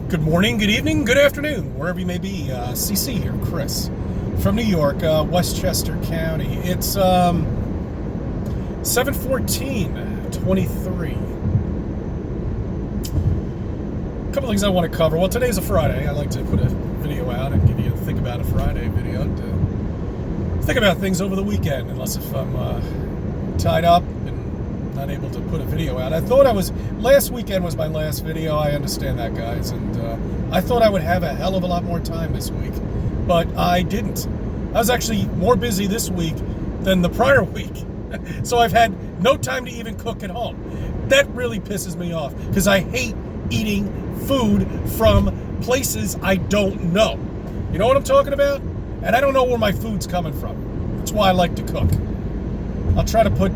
Good morning, good evening, good afternoon, wherever you may be. CC here, Chris, from New York, Westchester County. It's 7/14/23. A couple things I want to cover. Well, today's a Friday. I like to put a video out and give you a Think About a Friday video to think about things over the weekend, unless if I'm tied up and not able to put a video out. Last weekend was my last video. I understand that, guys, and I thought I would have a hell of a lot more time this week, but I didn't. I was actually more busy this week than the prior week, so I've had no time to even cook at home. That really pisses me off, because I hate eating food from places I don't know. You know what I'm talking about? And I don't know where my food's coming from. That's why I like to cook. I'll try to put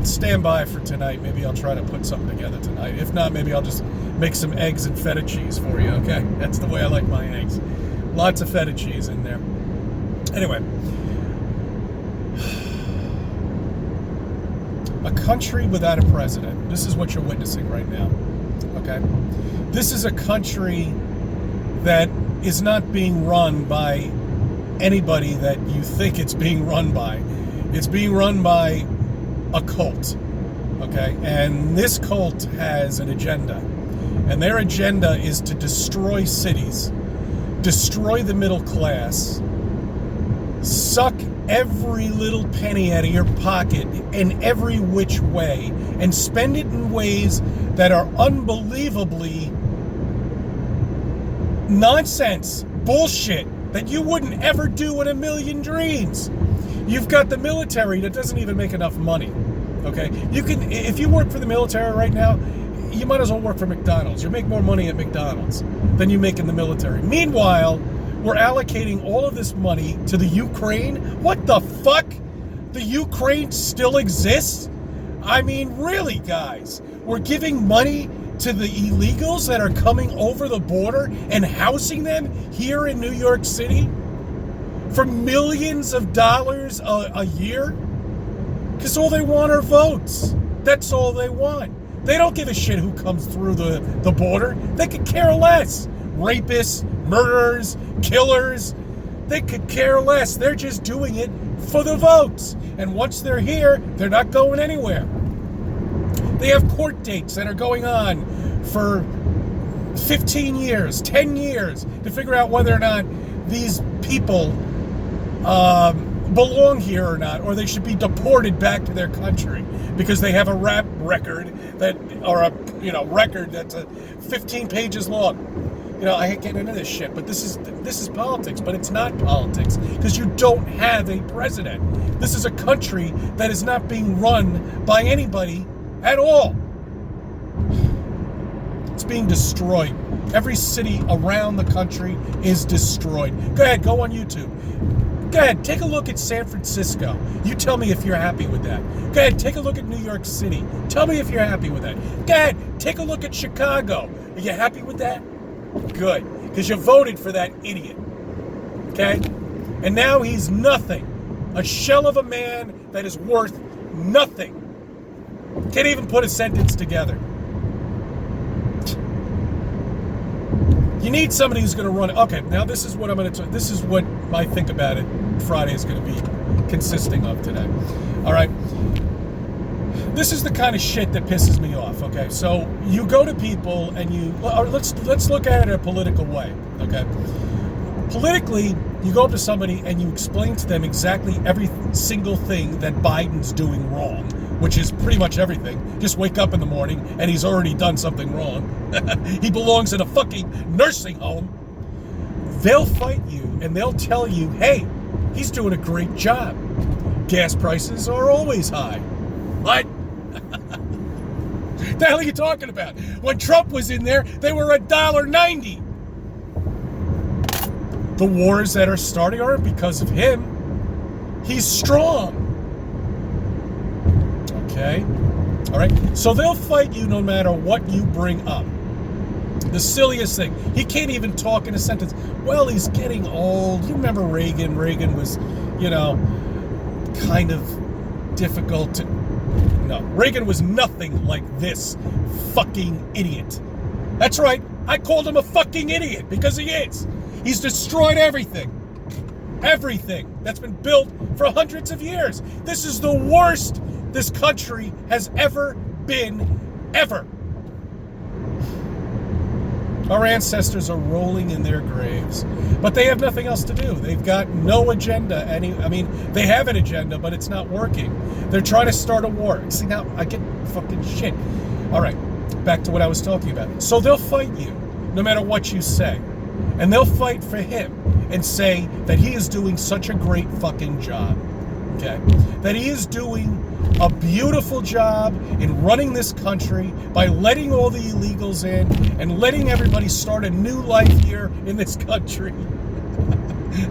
stand by for tonight. Maybe I'll try to put something together tonight. If not, maybe I'll just make some eggs and feta cheese for you, okay? That's the way I like my eggs. Lots of feta cheese in there. Anyway. A country without a president. This is what you're witnessing right now, okay? This is a country that is not being run by anybody that you think it's being run by. It's being run by a cult, okay? And this cult has an agenda. And their agenda is to destroy cities, destroy the middle class, suck every little penny out of your pocket in every which way, and spend it in ways that are unbelievably nonsense, bullshit, that you wouldn't ever do in a million dreams. You've got the military that doesn't even make enough money, okay? If you work for the military right now, you might as well work for McDonald's. You make more money at McDonald's than you make in the military. Meanwhile, we're allocating all of this money to the Ukraine. What the fuck? The Ukraine still exists? I mean, really, guys? We're giving money to the illegals that are coming over the border and housing them here in New York City for millions of dollars a year? Because all they want are votes. That's all they want. They don't give a shit who comes through the border. They could care less. Rapists, murderers, killers, they could care less. They're just doing it for the votes. And once they're here, they're not going anywhere. They have court dates that are going on for 15 years, 10 years to figure out whether or not these people belong here or not, or they should be deported back to their country because they have a rap record record that's 15 pages long. You know, I hate getting into this shit, but this is politics, but it's not politics because you don't have a president. This is a country that is not being run by anybody at all. It's being destroyed. Every city around the country is destroyed. Go ahead, go on YouTube. Go ahead, take a look at San Francisco. You tell me if you're happy with that. Go ahead, take a look at New York City. Tell me if you're happy with that. Go ahead, take a look at Chicago. Are you happy with that? Good, because you voted for that idiot. Okay? And now he's nothing. A shell of a man that is worth nothing. Can't even put a sentence together. You need somebody who's going to run. Okay, now this is what I'm going to. This is what my Think About It Friday is going to be consisting of today. All right. This is the kind of shit that pisses me off. Okay, so you go to people and let's look at it in a political way. Okay, politically, you go up to somebody and you explain to them exactly every single thing that Biden's doing wrong, which is pretty much everything. Just wake up in the morning and he's already done something wrong. He belongs in a fucking nursing home. They'll fight you and they'll tell you, hey, he's doing a great job. Gas prices are always high. What? The hell are you talking about? When Trump was in there, they were $1.90. The wars that are starting aren't because of him. He's strong. Okay? All right? So they'll fight you no matter what you bring up. The silliest thing. He can't even talk in a sentence. Well, he's getting old. You remember Reagan? Reagan was, kind of difficult to... No, Reagan was nothing like this fucking idiot. That's right. I called him a fucking idiot because he is. He's destroyed everything. Everything that's been built for hundreds of years. This is the worst this country has ever been, ever. Our ancestors are rolling in their graves, but they have nothing else to do. They've got no agenda. They have an agenda, but it's not working. They're trying to start a war. See, now I get fucking shit. All right, back to what I was talking about. So they'll fight you, no matter what you say. And they'll fight for him and say that he is doing such a great fucking job. Okay? That he is doing a beautiful job in running this country by letting all the illegals in and letting everybody start a new life here in this country.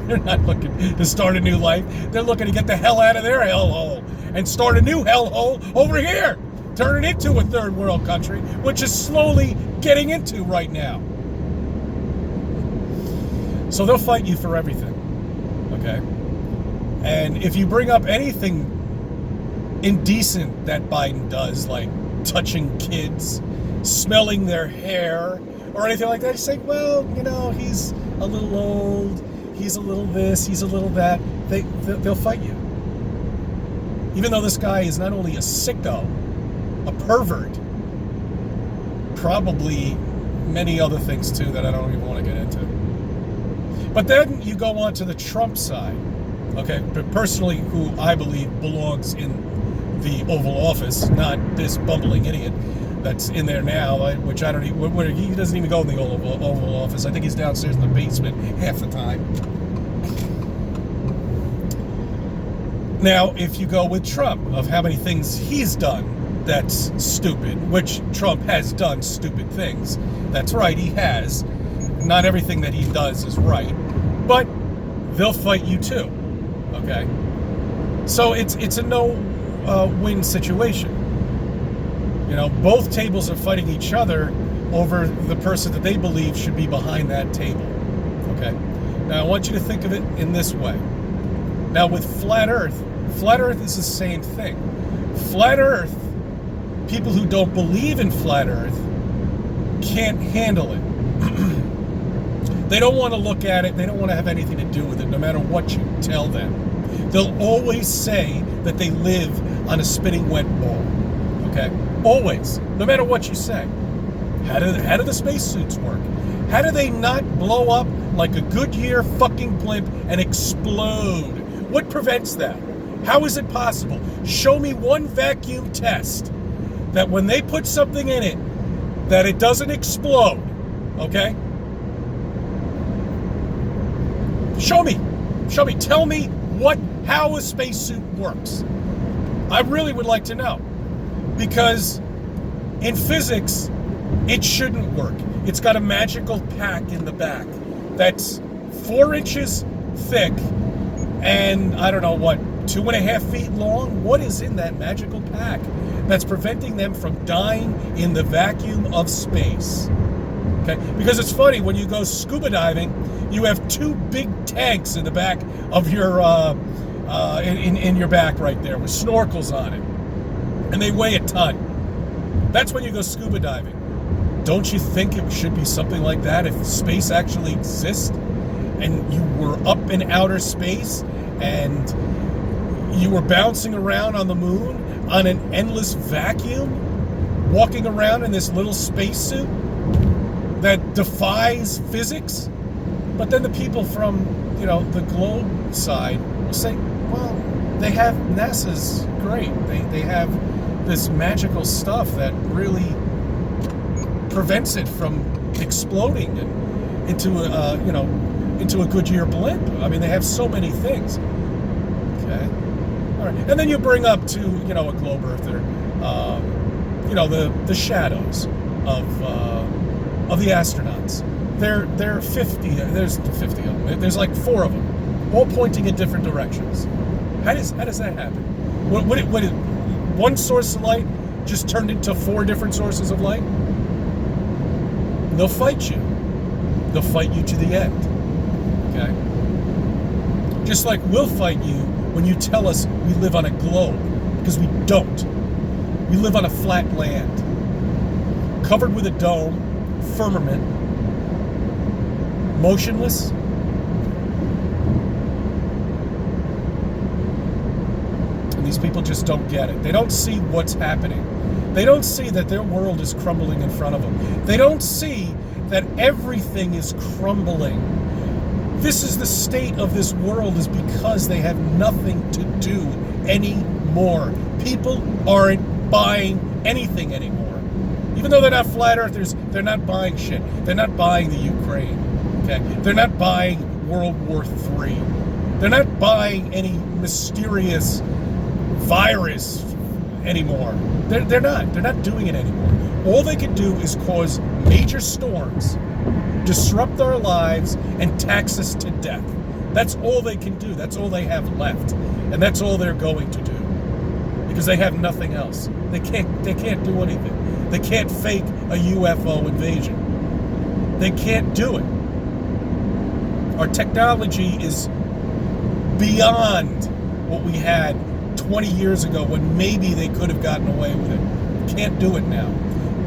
They're not looking to start a new life. They're looking to get the hell out of their hellhole and start a new hellhole over here. Turn it into a third world country, which is slowly getting into right now. So they'll fight you for everything. Okay? And if you bring up anything indecent that Biden does, like touching kids, smelling their hair, or anything like that, you say, well, he's a little old, he's a little this, he's a little that. They'll fight you. Even though this guy is not only a sicko, a pervert, probably many other things too that I don't even want to get into. But then you go on to the Trump side, okay? But personally, who I believe belongs in the Oval Office, not this bumbling idiot that's in there now, which I don't even, he doesn't even go in the Oval Office. I think he's downstairs in the basement half the time. Now, if you go with Trump, of how many things he's done that's stupid, which Trump has done stupid things. That's right, he has. Not everything that he does is right, but they'll fight you too, okay? So it's a no-win situation. Both tables are fighting each other over the person that they believe should be behind that table, okay? Now, I want you to think of it in this way. Now, with Flat Earth is the same thing. Flat Earth, people who don't believe in Flat Earth can't handle it. They don't want to look at it. They don't want to have anything to do with it, no matter what you tell them. They'll always say that they live on a spinning wet ball. Okay? Always. No matter what you say. How do the spacesuits work? How do they not blow up like a Goodyear fucking blimp and explode? What prevents that? How is it possible? Show me one vacuum test that when they put something in it, that it doesn't explode. Okay? Show me. Tell me how a spacesuit works. I really would like to know. Because in physics, it shouldn't work. It's got a magical pack in the back that's 4 inches thick and, 2.5 feet long? What is in that magical pack that's preventing them from dying in the vacuum of space? Okay? Because it's funny, when you go scuba diving, you have 2 big tanks in the back of your, in your back right there with snorkels on it. And they weigh a ton. That's when you go scuba diving. Don't you think it should be something like that if space actually exists and you were up in outer space and you were bouncing around on the moon on an endless vacuum, walking around in this little spacesuit that defies physics? But then the people from, the globe side will say, well, they have NASA's great. They have this magical stuff that really prevents it from exploding into a Goodyear blimp. They have so many things. Okay, all right, and then you bring up to a globe earther, the shadows of the astronauts. There are 50. There's 50 of them. There's like 4 of them, all pointing in different directions. How does that happen? What one source of light just turned into 4 different sources of light? They'll fight you. They'll fight you to the end. Okay? Just like we'll fight you when you tell us we live on a globe, because we don't. We live on a flat land, covered with a dome, firmament, motionless. And these people just don't get it. They don't see what's happening. They don't see that their world is crumbling in front of them. They don't see that everything is crumbling. This is the state of this world is because they have nothing to do anymore. People aren't buying anything anymore. Even though they're not flat earthers, they're not buying shit. They're not buying the Ukraine. Okay? They're not buying World War III. They're not buying any mysterious virus anymore. They're not. They're not doing it anymore. All they can do is cause major storms, disrupt our lives, and tax us to death. That's all they can do. That's all they have left. And that's all they're going to do. Because they have nothing else. They can't do anything. They can't fake a UFO invasion. They can't do it. Our technology is beyond what we had 20 years ago when maybe they could have gotten away with it. Can't do it now.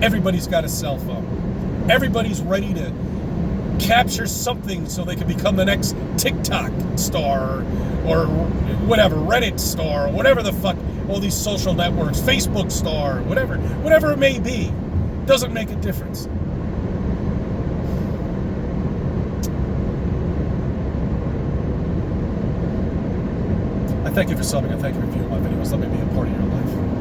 Everybody's got a cell phone. Everybody's ready to capture something so they can become the next TikTok star or whatever, Reddit star, or whatever the fuck, all these social networks, Facebook star, whatever it may be. Doesn't make a difference. I thank you for subbing. I thank you for viewing my videos. Let me be a part of your life.